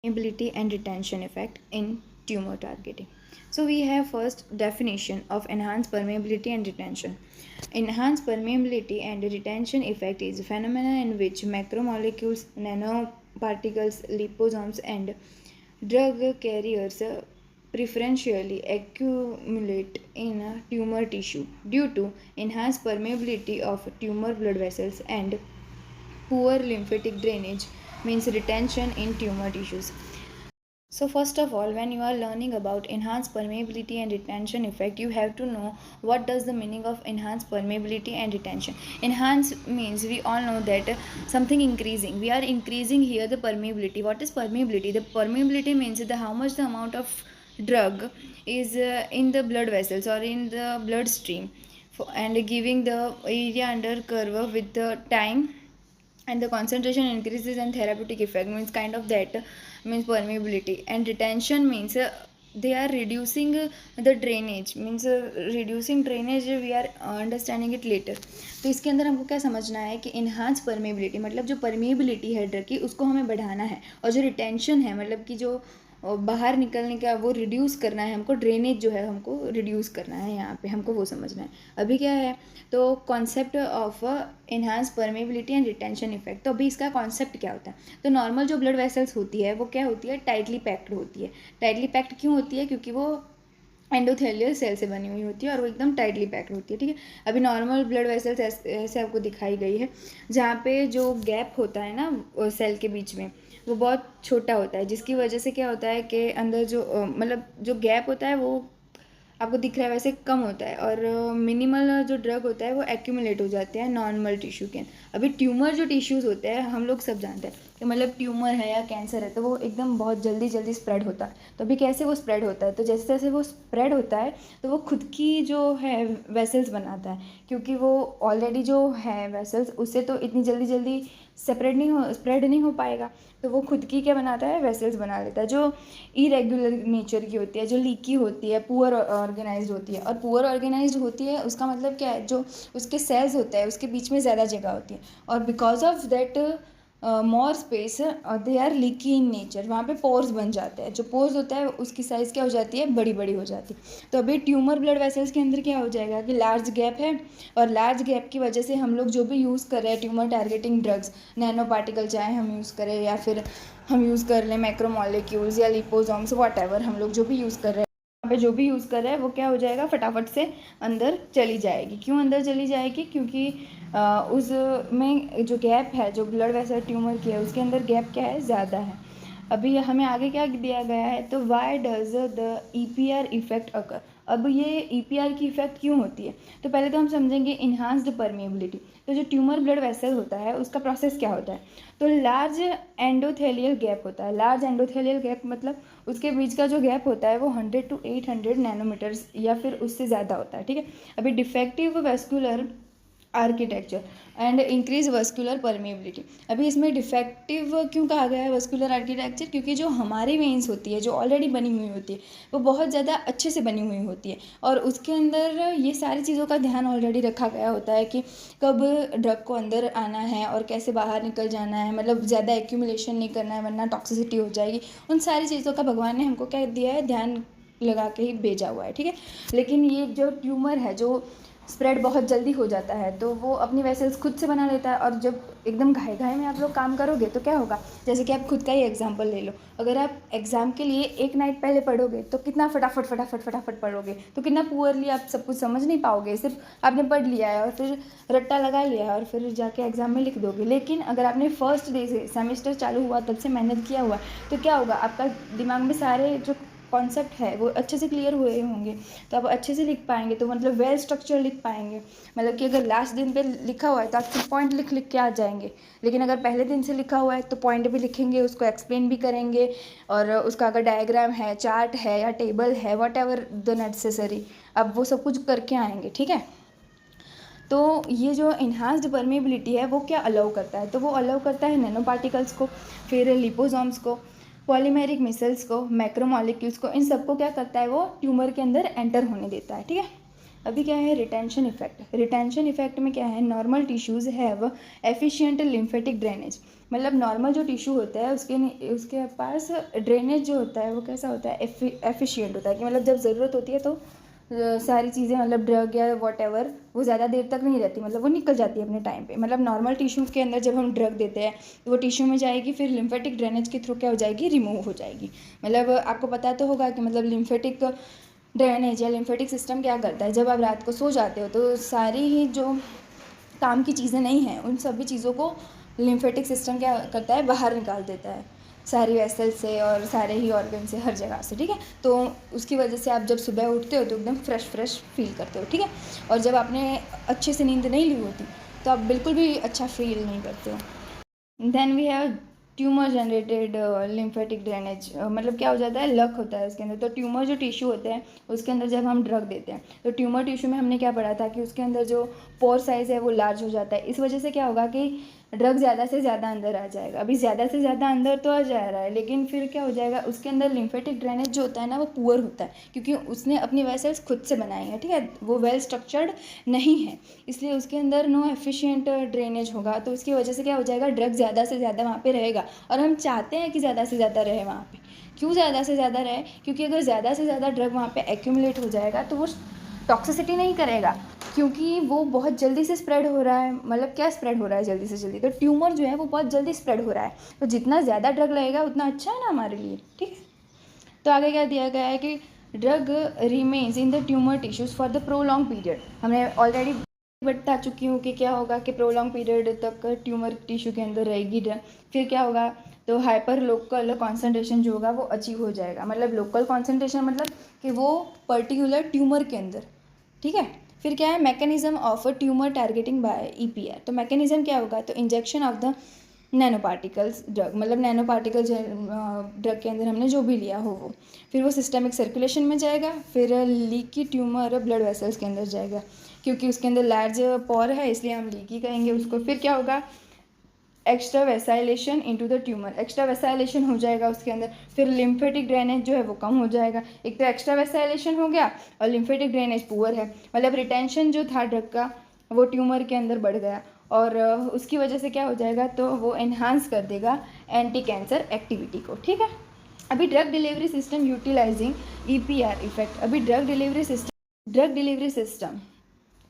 permeability and retention effect in tumor targeting. So we have first definition of enhanced permeability and retention. Enhanced permeability and retention effect is a phenomena in which macromolecules, nanoparticles, liposomes and drug carriers preferentially accumulate in a tumor tissue due to enhanced permeability of tumor blood vessels and poor lymphatic drainage means retention in tumor tissues. So first of all, when you are learning about enhanced permeability and retention effect, you have to know what does the meaning of enhanced permeability and retention. Enhance means we all know that something increasing. We are increasing here the permeability. What is permeability? The permeability means the how much the amount of drug is in the blood vessels or in the bloodstream, and giving the area under curve with the time, and the concentration increases and therapeutic effect means kind of that means permeability. And retention means they are reducing the drainage means reducing drainage, we are understanding it later. तो इसके अंदर हमको क्या समझना है कि enhance permeability मतलब जो परमेबिलिटी है ड्रग की उसको हमें बढ़ाना है, और जो रिटेंशन है मतलब कि जो बाहर निकलने का वो रिड्यूस करना है हमको, ड्रेनेज जो है हमको रिड्यूस करना है, यहाँ पे हमको वो समझना है. अभी क्या है तो concept of enhance permeability and retention effect. तो अभी इसका कॉन्सेप्ट क्या होता है. तो नॉर्मल जो ब्लड वेसल्स होती है वो क्या होती है, टाइटली पैक्ड होती है. टाइटली पैक्ड क्यों होती है, क्योंकि वो एंडोथेलियल सेल से बनी हुई होती है और वो एकदम टाइटली पैक्ड होती है. ठीक है, अभी नॉर्मल ब्लड वेसल्स ऐसे आपको दिखाई गई है जहाँ पे जो गैप होता है ना सेल के बीच में वो बहुत छोटा होता है, जिसकी वजह से क्या होता है कि अंदर जो मतलब जो गैप होता है वो आपको दिख रहा है वैसे कम होता है, और मिनिमल जो ड्रग होता है वो एक्यूमुलेट हो जाते हैं नॉर्मल टिश्यू के. अभी ट्यूमर जो टिश्यूज़ होते हैं हम लोग सब जानते हैं कि मतलब ट्यूमर है या कैंसर है तो वो एकदम बहुत जल्दी जल्दी स्प्रेड होता है. तो अभी कैसे वो स्प्रेड होता है, तो जैसे जैसे वो स्प्रेड होता है तो वो खुद की जो है वेसल्स बनाता है, क्योंकि वो ऑलरेडी जो है वेसल्स उससे तो इतनी जल्दी जल्दी स्प्रेड नहीं हो पाएगा, तो वो खुद की क्या बनाता है, वेसल्स बना लेता है जो इरेगुलर नेचर की होती है, जो लीकी होती है, पुअर ऑर्गेनाइज्ड होती है. और पुअर ऑर्गेनाइज्ड होती है उसका मतलब क्या है, जो उसके सेल्स होते हैं उसके बीच में ज़्यादा जगह होती है, और because of that more space they are leaky in nature. वहाँ पे पोर्स बन जाते हैं, जो पोर्स होता है उसकी साइज़ क्या हो जाती है, बड़ी बड़ी हो जाती है. तो अभी ट्यूमर ब्लड वेसल्स के अंदर क्या हो जाएगा कि लार्ज गैप है, और लार्ज गैप की वजह से हम लोग जो भी यूज़ कर रहे हैं tumour targeting drugs, nano particle चाहे हम यूज़ करें या फिर हम यूज़ कर लें मैक्रोमोलेक्यूल्स या लिपोसोम्स वॉटएवर, हम लोग जो भी यूज़ कर रहे हैं यहाँ पे जो भी यूज़ कर रहे हैं वो क्या हो जाएगा, फटाफट से अंदर चली जाएगी. क्यों अंदर चली जाएगी, क्योंकि उसमें जो गैप है, जो ब्लड वेसल ट्यूमर की है उसके अंदर गैप क्या है, ज़्यादा है. अभी हमें आगे क्या दिया गया है, तो why does the EPR effect occur. अब ये EPR की इफेक्ट क्यों होती है, तो पहले तो हम समझेंगे इन्हांस्ड परमेबिलिटी. तो जो ट्यूमर ब्लड वेसल होता है उसका प्रोसेस क्या होता है, तो लार्ज एंडोथेलियल गैप होता है. लार्ज एंडोथेलियल गैप मतलब उसके बीच का जो गैप होता है वो 100 to 800 नैनोमीटर्स या फिर उससे ज़्यादा होता है. ठीक है, अभी defective vascular architecture and increase vascular permeability. अभी इसमें डिफेक्टिव क्यों कहा गया है वस्कुलर आर्किटेक्चर, क्योंकि जो हमारी वेन्स होती है जो ऑलरेडी बनी हुई होती है वो बहुत ज़्यादा अच्छे से बनी हुई होती है, और उसके अंदर ये सारी चीज़ों का ध्यान ऑलरेडी रखा गया होता है कि कब ड्रग को अंदर आना है और कैसे बाहर निकल जाना है, मतलब ज़्यादा एक्यूमुलेशन नहीं करना है वरना टॉक्सिसिटी हो जाएगी. उन सारी चीज़ों का भगवान ने हमको क्या दिया है, ध्यान लगा के ही भेजा हुआ है. ठीक है, लेकिन ये जो ट्यूमर है जो स्प्रेड बहुत जल्दी हो जाता है तो वो अपनी वेसल्स खुद से बना लेता है, और जब एकदम घाई घाई में आप लोग काम करोगे तो क्या होगा, जैसे कि आप खुद का ही एग्जांपल ले लो. अगर आप एग्ज़ाम के लिए एक नाइट पहले पढ़ोगे तो कितना फटाफट पढ़ोगे, तो कितना पुअरली आप सब कुछ समझ नहीं पाओगे. सिर्फ आपने पढ़ लिया है और फिर रट्टा लगा लिया है और फिर जाके एग्ज़ाम में लिख दोगे. लेकिन अगर आपने फर्स्ट डे से सेमेस्टर चालू हुआ तब से मेहनत किया हुआ तो क्या होगा, आपका दिमाग में सारे जो कॉन्सेप्ट है वो अच्छे से क्लियर हुए होंगे, तो आप अच्छे से लिख पाएंगे, तो मतलब वेल स्ट्रक्चर लिख पाएंगे. मतलब कि अगर लास्ट दिन पे लिखा हुआ है तो आप सिर्फ पॉइंट लिख लिख के आ जाएंगे, लेकिन अगर पहले दिन से लिखा हुआ है तो पॉइंट भी लिखेंगे, उसको एक्सप्लेन भी करेंगे, और उसका अगर डायग्राम है, चार्ट है या टेबल है, वॉट एवर द नेसेसरी, अब वो सब कुछ करके आएंगे. ठीक है, तो ये जो इन्हांस्ड परमेबिलिटी है वो क्या अलाउ करता है, तो वो अलाउ करता है नैनो पार्टिकल्स को, फिर लिपोसोम्स को, पॉलीमेरिक मिसल्स को, मैक्रोमोलिक्यूल्स को, इन सबको क्या करता है वो ट्यूमर के अंदर एंटर होने देता है. ठीक है, अभी क्या है रिटेंशन इफेक्ट. रिटेंशन इफेक्ट में क्या है, normal tissues have efficient lymphatic drainage. मतलब नॉर्मल जो टिश्यू होता है उसके पास ड्रेनेज जो होता है वो कैसा होता है, एफिशिएंट होता है, कि मतलब जब ज़रूरत होती है तो सारी चीज़ें मतलब ड्रग या वॉट एवर वो ज़्यादा देर तक नहीं रहती, मतलब वो निकल जाती है अपने टाइम पे। मतलब नॉर्मल टिश्यू के अंदर जब हम ड्रग देते हैं तो वो टिश्यू में जाएगी, फिर लिम्फेटिक ड्रेनेज के थ्रू क्या हो जाएगी, रिमूव हो जाएगी। मतलब आपको पता तो होगा कि मतलब लिम्फेटिक ड्रेनेज या लिम्फेटिक सिस्टम क्या करता है, जब आप रात को सो जाते हो तो सारी ही जो काम की चीज़ें नहीं हैं उन सभी चीज़ों को लिम्फेटिक सिस्टम क्या करता है, बाहर निकाल देता है सारी वेसल से और सारे ही ऑर्गन से, हर जगह से, ठीक है। तो उसकी वजह से आप जब सुबह उठते हो तो एकदम फ्रेश फील करते हो, ठीक है। और जब आपने अच्छे से नींद नहीं ली होती तो आप बिल्कुल भी अच्छा फील नहीं करते हो। Then we have tumour generated lymphatic drainage, मतलब क्या हो जाता है, लक होता है उसके अंदर। तो ट्यूमर जो टिश्यू होते हैं उसके अंदर जब हम ड्रग देते हैं तो ट्यूमर टिश्यू में हमने क्या पढ़ा था कि उसके अंदर जो पोर साइज़ है वो लार्ज हो जाता है। इस वजह से क्या होगा कि ड्रग ज़्यादा से ज़्यादा अंदर आ जाएगा। अभी ज़्यादा से ज़्यादा अंदर तो आ जा रहा है, लेकिन फिर क्या हो जाएगा, उसके अंदर लिम्फेटिक ड्रेनेज जो होता है ना वो पुअर होता है, क्योंकि उसने अपनी वेसल्स खुद से बनाई है, ठीक है, वो वेल स्ट्रक्चर्ड नहीं है, इसलिए उसके अंदर नो एफिशिएंट ड्रेनेज होगा। तो उसकी वजह से क्या हो जाएगा, ड्रग ज़्यादा से ज़्यादा वहाँ पे रहेगा। और हम चाहते हैं कि ज़्यादा से ज़्यादा रहे वहाँ पे। क्यों ज़्यादा से ज़्यादा रहे, क्योंकि अगर ज़्यादा से ज़्यादा ड्रग वहाँ पे एक्यूमुलेट हो जाएगा तो वो टॉक्सिसिटी नहीं करेगा, क्योंकि वो बहुत जल्दी से स्प्रेड हो रहा है। मतलब क्या स्प्रेड हो रहा है जल्दी से जल्दी, तो ट्यूमर जो है वो बहुत जल्दी स्प्रेड हो रहा है। तो जितना ज़्यादा ड्रग लगेगा उतना अच्छा है ना हमारे लिए, ठीक है। तो आगे क्या दिया गया है कि drug remains in the tumour tissues for the prolong period. हमने ऑलरेडी बता चुकी हूँ कि क्या होगा कि प्रोलॉन्ग पीरियड तक ट्यूमर टिश्यू के अंदर रहेगी ड्रग। फिर क्या होगा, तो हाइपर लोकल कॉन्सेंट्रेशन जो होगा वो अचीव हो जाएगा। मतलब लोकल कॉन्सेंट्रेशन मतलब कि वो पर्टिकुलर ट्यूमर के अंदर, ठीक है। फिर क्या है, mechanism of a tumour targeting by EPR. तो मैकेनिज्म क्या होगा, तो injection of the nano particles drug, मतलब नैनो पार्टिकल्स ड्रग के अंदर हमने जो भी लिया हो वो, फिर वो सिस्टमिक सर्कुलेशन में जाएगा, फिर लीकी ट्यूमर ब्लड वेसल्स के अंदर जाएगा, क्योंकि उसके अंदर लार्ज पॉर है इसलिए हम लीकी कहेंगे उसको। फिर क्या होगा, extravasation into the tumour, extravasation हो जाएगा उसके अंदर। फिर लिम्फेटिक ड्रेनेज जो है वो कम हो जाएगा। एक तो एक्स्ट्रा वेसाइलेशन हो गया और लिम्फेटिक ड्रेनेज पुअर है, मतलब रिटेंशन जो था ड्रग का वो ट्यूमर के अंदर बढ़ गया, और उसकी वजह से क्या हो जाएगा, तो वो एनहांस कर देगा एंटी कैंसर एक्टिविटी को, ठीक है। अभी drug delivery system utilising EPR effect. अभी drug delivery system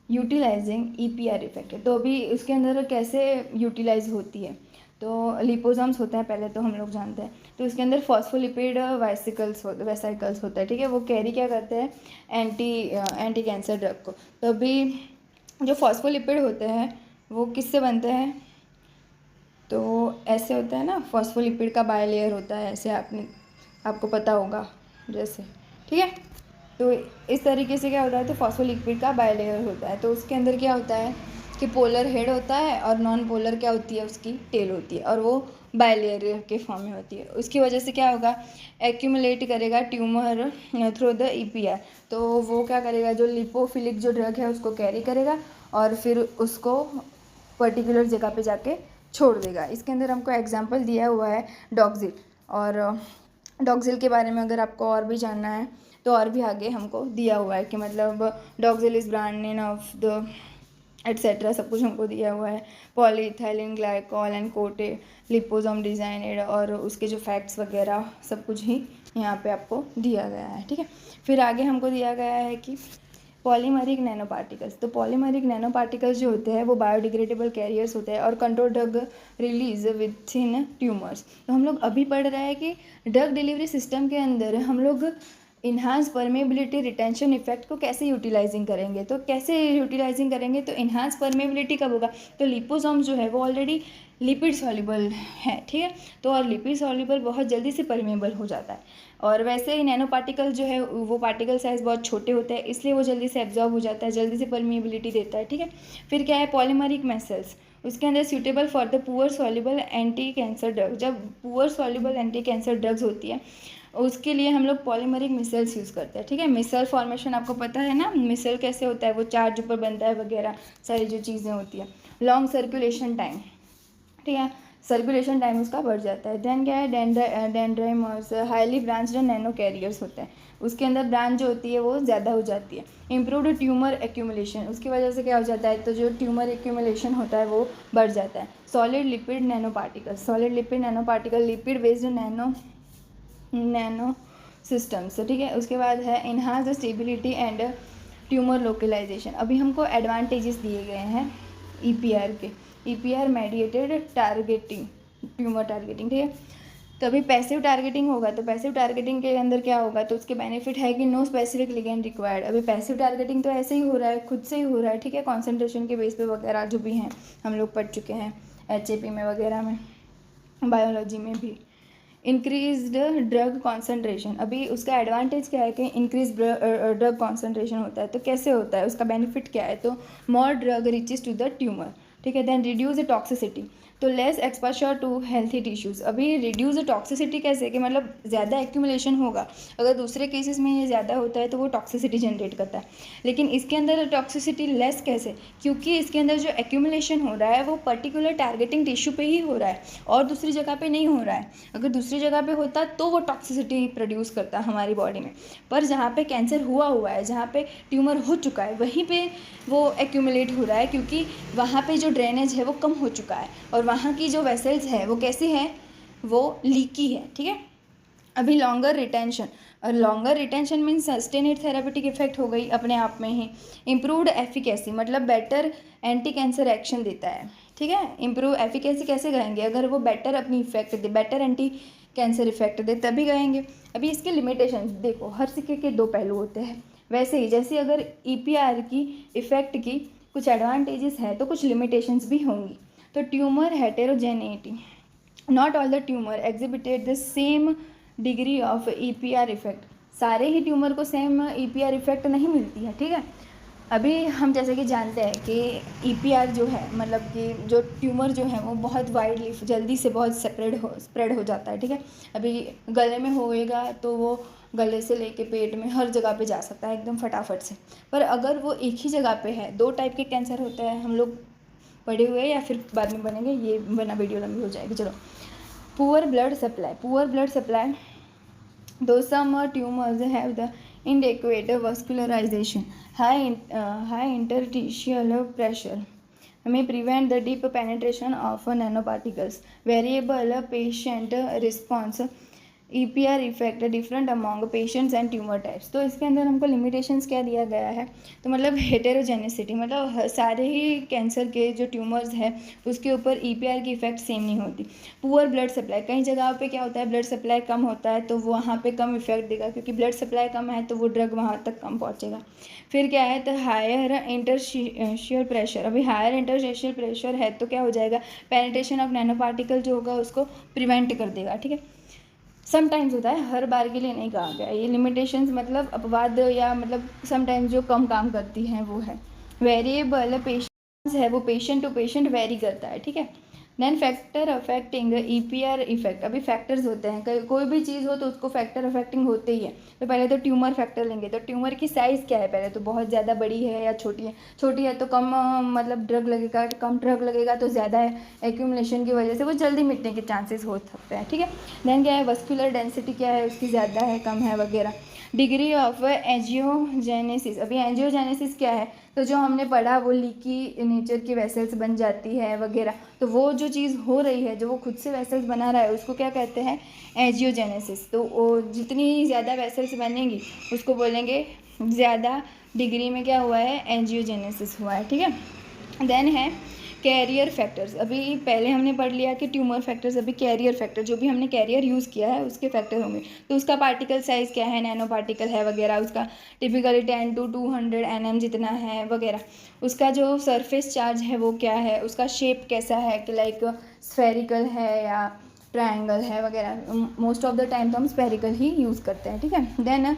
utilising EPR effect है। तो अभी उसके अंदर कैसे यूटिलाइज होती है, तो लिपोसोम्स होते हैं पहले तो हम लोग जानते हैं। तो उसके अंदर फॉस्फोलिपिड वेसिकल्स होता है, ठीक है। वो कैरी क्या करते हैं, एंटी कैंसर ड्रग को। तो अभी जो फॉस्फोलिपिड होते हैं वो किससे बनते हैं, तो ऐसे होता है ना, फॉस्फोलिपिड का बायलेयर होता है ऐसे, आपको पता होगा जैसे, ठीक है। तो इस तरीके से क्या होता है, तो फॉस्फोलिपिड का बायलेयर होता है। तो उसके अंदर क्या होता है कि पोलर हेड होता है और नॉन पोलर क्या होती है, उसकी टेल होती है, और वो बायलेयर के फॉर्म में होती है। उसकी वजह से क्या होगा, एक्यूमुलेट करेगा ट्यूमर थ्रू द ईपीआर। तो वो क्या करेगा, जो लिपोफिलिक जो ड्रग है उसको कैरी करेगा और फिर उसको पर्टिकुलर जगह पे जाके छोड़ देगा। इसके अंदर हमको एग्जांपल दिया हुआ है डॉक्सिल, और डॉक्सिल के बारे में अगर आपको और भी जानना है तो और भी आगे हमको दिया हुआ है कि मतलब Doxil is brand name of the etcetera, सब कुछ हमको दिया हुआ है। Polyethylene glycol and coated liposome designed, और उसके जो फैक्ट्स वगैरह सब कुछ ही यहाँ पे आपको दिया गया है, ठीक है। फिर आगे हमको दिया गया है कि पॉलीमरिक नैनो पार्टिकल्स। तो पॉलीमरिक नैनो पार्टिकल्स जो होते हैं वो बायोडिग्रेडेबल कैरियर्स होते हैं और control drug release with in tumours. तो हम लोग अभी पढ़ रहे हैं कि ड्रग डिलीवरी सिस्टम के अंदर हम लोग इन्हांस परमेबिलिटी रिटेंशन इफेक्ट को कैसे यूटिलाइजिंग करेंगे। तो कैसे यूटिलाइजिंग करेंगे, तो इन्हांस परमेबिलिटी कब होगा, तो लिपोसोम जो है वो ऑलरेडी लिपिड सॉल्युबल है, ठीक है। तो और लिपिड सॉल्युबल बहुत जल्दी से परमेबल हो जाता है, और वैसे ही नैनो पार्टिकल जो है वो पार्टिकल साइज़ बहुत छोटे होते हैं, इसलिए वो जल्दी से एब्जॉर्ब हो जाता है, जल्दी से परमेबिलिटी देता है, ठीक है। फिर क्या है, पॉलीमरिक मेसल्स, उसके अंदर suitable for the poor soluble anti cancer drug. जब poor soluble anti cancer drugs होती है उसके लिए हम लोग पॉलीमरिक मिसल्स यूज़ करते हैं, ठीक है। मिसल फॉर्मेशन आपको पता है ना, मिसल कैसे होता है, वो चार्ज ऊपर बनता है वगैरह सारी जो चीज़ें होती है। लॉन्ग सर्कुलेशन टाइम, ठीक है। सर्कुलेशन टाइम उसका बढ़ जाता है। देन क्या है, डेंड्राइमर्स हाईली ब्रांच्ड नैनो कैरियर्स होता है, उसके अंदर ब्रांच जो होती है वो ज़्यादा हो जाती है। इम्प्रूव्ड ट्यूमर एक्यूमुलेशन, उसकी वजह से क्या हो जाता है, तो जो ट्यूमर एक्यूमुलेशन होता है वो बढ़ जाता है। Solid lipid nano particles, solid lipid nano particle, lipid based nano systems, ठीक है। उसके बाद है enhance stability and tumour localisation. अभी हमको एडवांटेजेस दिए गए हैं ईपीआर के, EPR mediated targeting, tumour targeting, ठीक है। तो अभी पैसिव टारगेटिंग होगा, तो पैसिव टारगेटिंग के अंदर क्या होगा, तो उसके बेनिफिट है कि नो स्पेसिफिक लिगेंड रिक्वायर्ड। अभी पैसिव टारगेटिंग तो ऐसे ही हो रहा है, खुद से ही हो रहा है, ठीक है, कॉन्सेंट्रेशन के बेस पे वगैरह जो भी हैं हम लोग पढ़ चुके हैं एचएपी में वगैरह में, बायोलॉजी में भी। इंक्रीज्ड ड्रग कॉन्सेंट्रेशन, अभी उसका एडवांटेज क्या है कि इंक्रीज ड्रग कॉन्सेंट्रेशन होता है। तो कैसे होता है, उसका बेनिफिट क्या है, तो more drug reaches to the tumour, ठीक है। देन रिड्यूस टॉक्सिसिटी, तो less exposure to healthy tissues. अभी रिड्यूस टॉक्सिसिटी कैसे, कि मतलब ज़्यादा एक्यूमुलेशन होगा, अगर दूसरे केसेस में ये ज़्यादा होता है तो वो टॉक्सिसिटी जनरेट करता है, लेकिन इसके अंदर टॉक्सिसिटी लेस कैसे, क्योंकि इसके अंदर जो एक्यूमुलेशन हो रहा है वो पर्टिकुलर टारगेटिंग टिश्यू पे ही हो रहा है और दूसरी जगह पे नहीं हो रहा है। अगर दूसरी जगह पे होता तो वो टॉक्सिसिटी प्रोड्यूस करता हमारी बॉडी में, पर जहाँ पे कैंसर हुआ है, जहाँ पे ट्यूमर हो चुका है, वहीं पे वो एक्यूमुलेट हो रहा है, क्योंकि वहाँ पे जो ड्रेनेज है वो कम हो चुका है और वहाँ की जो वेसल्स है वो कैसी है, वो लीकी है, ठीक है। अभी लॉन्गर रिटेंशन, और longer retention means sustained therapeutic effect हो गई अपने आप में ही। इम्प्रूव्ड एफिकेसी, मतलब बेटर एंटी कैंसर एक्शन देता है, ठीक है। इम्प्रूव एफिकेसी कैसे कहेंगे, अगर वो बेटर अपनी इफेक्ट दे, बेटर एंटी कैंसर इफेक्ट दे तभी कहेंगे। अभी इसके लिमिटेशंस देखो, हर सिक्के के दो पहलू होते हैं, वैसे ही जैसे अगर ईपीआर की इफेक्ट की कुछ एडवांटेजेस है तो कुछ लिमिटेशंस भी होंगी। तो tumour heterogeneity, not all the tumour exhibited the same degree of EPR effect, सारे ही ट्यूमर को सेम ईपीआर इफेक्ट नहीं मिलती है, ठीक है। अभी हम जैसे कि जानते हैं कि ईपीआर जो है, मतलब कि जो ट्यूमर जो है वो बहुत वाइडली जल्दी से बहुत स्प्रेड हो जाता है, ठीक है। अभी गले में होएगा तो वो गले से लेके पेट में हर जगह पे जा सकता है एकदम फटाफट से। पर अगर वो एक ही जगह पे है, दो टाइप के कैंसर होते हैं, हम लोग पढ़े हुए या फिर बाद में बनेंगे, ये बना वीडियो लंबी हो जाएगी। चलो, poor blood supply, though some tumors have the inadequate vascularization, high interstitial pressure may prevent the deep penetration of nanoparticles. Variable patient response, EPR effect different among patients and tumour types. तो इसके अंदर हमको limitations क्या दिया गया है, तो मतलब हेटेरोजेनेसिटी, मतलब सारे ही कैंसर के जो ट्यूमर्स है उसके ऊपर ईपीआर की इफेक्ट सेम नहीं होती। पुअर ब्लड सप्लाई, कई जगह पे क्या होता है, ब्लड सप्लाई कम होता है तो वहाँ पे कम इफेक्ट देगा, क्योंकि ब्लड सप्लाई कम है तो वो ड्रग वहाँ तक कम पहुँचेगा। फिर क्या है, तो हायर इंटरस्टिशियल प्रेशर, अभी हायर इंटरस्टिशियल प्रेशर है तो क्या हो जाएगा, पेनिट्रेशन ऑफ नैनो पार्टिकल जो होगा उसको प्रिवेंट कर देगा, ठीक है। समटाइम्स होता है, हर बार के लिए नहीं कहा गया ये लिमिटेशंस, मतलब अपवाद या मतलब समटाइम्स जो कम काम करती हैं वो है। वेरिएबल पेशेंट्स है, वो पेशेंट टू पेशेंट वेरी करता है, ठीक है। Then factor affecting EPR effect, अभी फैक्टर्स होते हैं, कोई भी चीज़ हो तो उसको फैक्टर अफेक्टिंग होते ही है। तो पहले तो ट्यूमर फैक्टर लेंगे, तो ट्यूमर की साइज़ क्या है, पहले तो बहुत ज़्यादा बड़ी है या छोटी है, छोटी है तो कम मतलब ड्रग लगेगा, कम ड्रग लगेगा तो ज़्यादा एक्यूमुलेशन की वजह से वो जल्दी मिटने के चांसेस हो सकते हैं, ठीक है। देन क्या है, वस्कुलर डेंसिटी क्या है उसकी, ज़्यादा है कम है वगैरह। डिग्री ऑफ एंजियोजेनेसिस, अभी एंजियोजेनेसिस क्या है, तो जो हमने पढ़ा वो लीकी नेचर की वेसल्स बन जाती है वगैरह, तो वो जो चीज़ हो रही है, जो वो खुद से वेसल्स बना रहा है उसको क्या कहते हैं, एंजियोजेनेसिस। तो वो जितनी ज़्यादा वेसल्स बनेंगी उसको बोलेंगे ज़्यादा डिग्री में क्या हुआ है, एंजियोजेनेसिस हुआ है, ठीक है। देन है कैरियर फैक्टर्स, अभी पहले हमने पढ़ लिया कि ट्यूमर फैक्टर्स, अभी कैरियर फैक्टर, जो भी हमने कैरियर यूज़ किया है उसके फैक्टर होंगे। तो उसका पार्टिकल साइज़ क्या है, नैनो पार्टिकल है वगैरह, उसका टिपिकली 10 to 200 nm जितना है वगैरह। उसका जो सरफेस चार्ज है वो क्या है, उसका शेप कैसा है, कि लाइक स्फेरिकल है या ट्रायंगल है वगैरह। मोस्ट ऑफ द टाइम तो हम स्फेरिकल ही यूज़ करते हैं, ठीक है। देन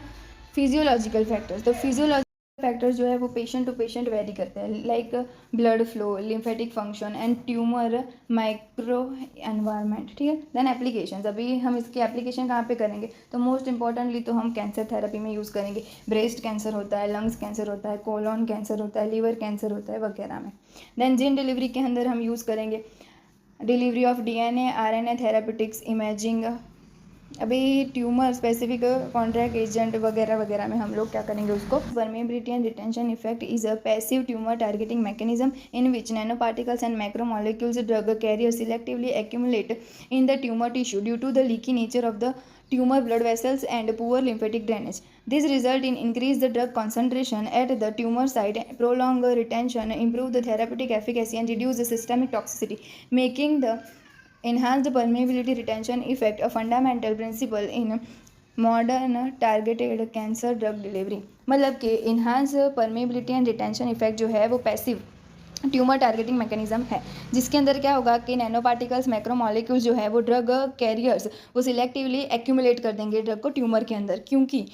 फिजियोलॉजिकल फैक्टर्स, तो फिजियोलॉजिकल फैक्टर्स जो है वो पेशेंट टू पेशेंट वेरी करते हैं, like blood flow, lymphatic function and tumour micro environment, ठीक है। देन एप्लीकेशंस, अभी हम इसकी एप्लीकेशन कहाँ पे करेंगे, तो मोस्ट इंपॉर्टेंटली तो हम कैंसर थेरेपी में यूज़ करेंगे। ब्रेस्ट कैंसर होता है, लंग्स कैंसर होता है, कोलोन कैंसर होता है, लीवर कैंसर होता है वगैरह में। देन जीन डिलीवरी के अंदर हम यूज़ करेंगे delivery of DNA, RNA therapeutics, imaging. अभी ट्यूमर स्पेसिफिक कॉन्ट्रैक्ट एजेंट वगैरह वगैरह में हम लोग क्या करेंगे उसको। Permeability and retention effect is a passive tumour targeting mechanism in which nano particles and macromolecules drug carrier selectively accumulate in the tumour tissue due to the leaky nature of the tumor blood vessels and poor lymphatic drainage. This result in increase the drug concentration at the tumor site, prolong retention, improve the therapeutic efficacy and reduce the systemic toxicity, making the enhanced permeability retention effect a fundamental principle in modern targeted cancer drug delivery. मतलब कि enhance permeability and retention effect जो है वो passive tumour targeting mechanism है, जिसके अंदर क्या होगा कि नैनो पार्टिकल्स मैक्रोमोलिक्यूल्स जो है वो ड्रग कैरियर्स वो सिलेक्टिवली एक्यूमुलेट कर देंगे ड्रग को ट्यूमर के अंदर। क्योंकि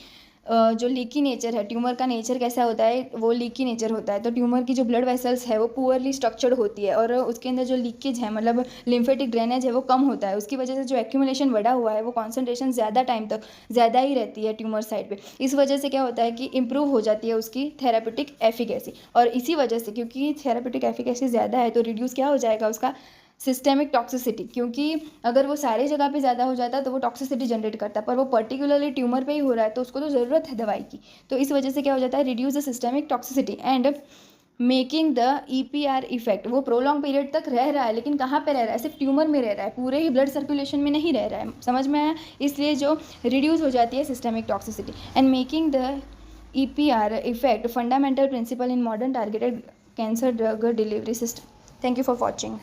जो लीकी नेचर है, ट्यूमर का नेचर कैसा होता है, वो लीकी नेचर होता है। तो ट्यूमर की जो ब्लड वेसल्स है वो पुअरली स्ट्रक्चर्ड होती है और उसके अंदर जो लीकेज है मतलब लिम्फेटिक ड्रेनेज है वो कम होता है। उसकी वजह से जो एक्यूमुलेशन बढ़ा हुआ है वो कॉन्सेंट्रेशन ज़्यादा टाइम तक ज़्यादा ही रहती है ट्यूमर साइड पे। इस वजह से क्या होता है कि इंप्रूव हो जाती है उसकी थेरापेटिक एफिकेसी, और इसी वजह से क्योंकि थेरापेटिक एफिकेसी ज़्यादा है तो रिड्यूस क्या हो जाएगा उसका सिस्टेमिक टॉक्सिसिटी। क्योंकि अगर वो सारी जगह पे ज़्यादा हो जाता है तो वो टॉक्सिसिटी जनरेट करता है, पर वो पर्टिकुलरली ट्यूमर पे ही हो रहा है तो उसको तो ज़रूरत है दवाई की। तो इस वजह से क्या हो जाता है, reduce the systemic toxicity and making the EPR effect. वो प्रोलॉन्ग पीरियड तक रह रहा है, लेकिन कहाँ पे रह रहा है, सिर्फ ट्यूमर में रह रहा है, पूरे ही ब्लड सर्कुलेशन में नहीं रह रहा है। समझ में आया? इसलिए जो रिड्यूस हो जाती है systemic toxicity and making the EPR effect fundamental principle in modern targeted cancer drug delivery system. Thank you for watching.